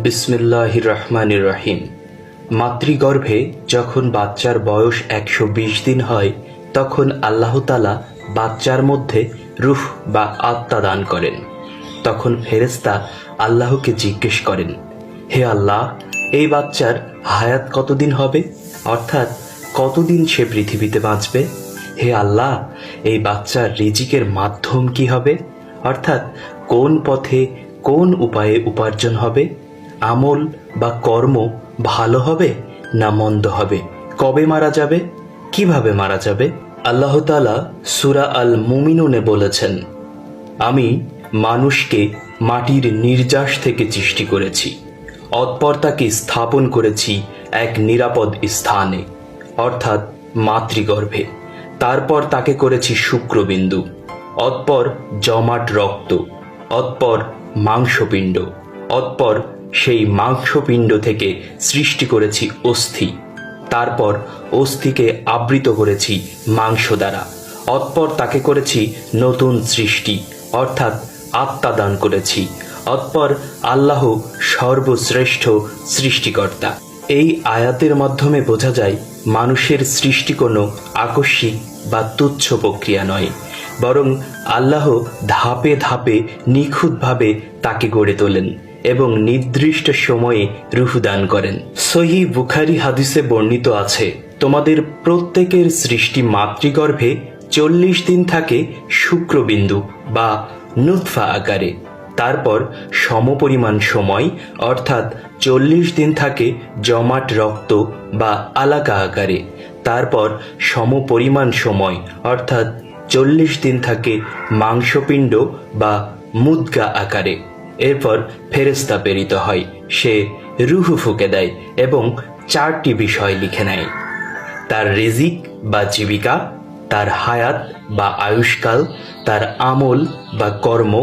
বিসমিল্লাহির রহমানির রহিম। মাতৃগর্ভে যখন বাচ্চার বয়স ১২০ দিন হয়, তখন আল্লাহ তাআলা বাচ্চার মধ্যে রূহ বা আত্মা দান করেন। তখন ফেরেশতা আল্লাহকে জিজ্ঞেস করেন, হে আল্লাহ, এই বাচ্চার হায়াত কতদিন হবে, অর্থাৎ কতদিন সে পৃথিবীতে বাঁচবে? হে আল্লাহ, এই বাচ্চার রিজিকের মাধ্যম কি হবে, অর্থাৎ কোন পথে কোন উপায়ে উপার্জন হবে? আমল বা কর্ম ভালো হবে না মন্দ হবে? কবে মারা যাবে? কিভাবে মারা যাবে? আল্লাহ তাআলা সূরা আল মুমিনুনে বলেছেন, আমি মানুষকে মাটির নির্যাস থেকে সৃষ্টি করেছি, অতঃপর তাকে স্থাপন করেছি এক নিরাপদ স্থানে, অর্থাৎ মাতৃগর্ভে। তারপর তাকে করেছি শুক্রবিন্দু, অতঃপর জমাট রক্ত, অতঃপর মাংসপিণ্ড, অতঃপর সেই মাংসপিণ্ড থেকে সৃষ্টি করেছি অস্থি, তারপর অস্থিকে আবৃত করেছি মাংস দ্বারা, অতঃপর তাকে করেছি নতুন সৃষ্টি, অর্থাৎ আত্মা দান করেছি, অতঃপর আল্লাহ সর্বশ্রেষ্ঠ সৃষ্টিকর্তা। এই আয়াতের মাধ্যমে বোঝা যায় মানুষের সৃষ্টি কোনো আকস্মিক বা তুচ্ছ প্রক্রিয়া নয়, বরং আল্লাহ ধাপে ধাপে নিখুঁতভাবে তাকে গড়ে তোলেন এবং নির্দিষ্ট সময়ে রূহ দান করেন। সহিহ বুখারী হাদিসে বর্ণিত আছে, তোমাদের প্রত্যেকের সৃষ্টি মাতৃগর্ভে 40 দিন থাকে শুক্রবিন্দু বা নুতফা আকারে, তারপর সমপরিমাণ সময় অর্থাৎ 40 দিন থাকে জমাট রক্ত বা আলাকা আকারে, তারপর সমপরিমাণ সময় অর্থাৎ 40 দিন থাকে মাংসপিণ্ড বা মুদগা আকারে। এরপর ফেরেশতা প্রেরিত হয়, সে রূহ ফুঁকে দেয় এবং 4টি বিষয় লিখে নেয়: তার রিজিক বা জীবিকা, তার হায়াত বা আয়ুষ্কাল, তার আমল বা কর্ম,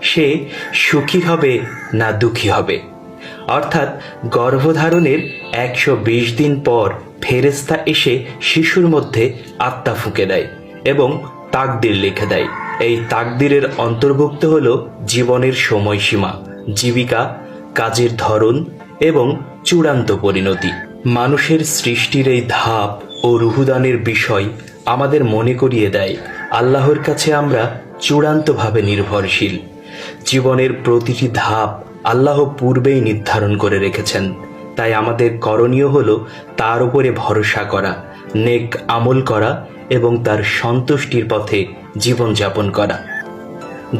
সে সুখী হবে না দুঃখী হবে। অর্থাৎ গর্ভধারণের 120 দিন পর ফেরেশতা এসে শিশুর মধ্যে আত্মা ফুঁকে দেয় এবং তাকদির লিখে দেয়। এই তাকদিরের অন্তর্ভুক্ত হল জীবনের সময়সীমা, জীবিকা, কাজের ধরন এবং চূড়ান্ত পরিণতি। মানুষের সৃষ্টির এই ধাপ ও রূহদানের বিষয় আমাদের মনে করিয়ে দেয় আল্লাহর কাছে আমরা চূড়ান্তভাবে নির্ভরশীল। জীবনের প্রতিটি ধাপ আল্লাহ পূর্বেই নির্ধারণ করে রেখেছেন, তাই আমাদের করণীয় হলো তার উপরে ভরসা করা, নেক আমল করা এবং তার সন্তুষ্টির পথে জীবনযাপন করা।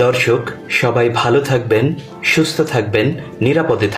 দর্শক, সবাই ভালো থাকবেন, সুস্থ থাকবেন, নিরাপদে থাকবেন।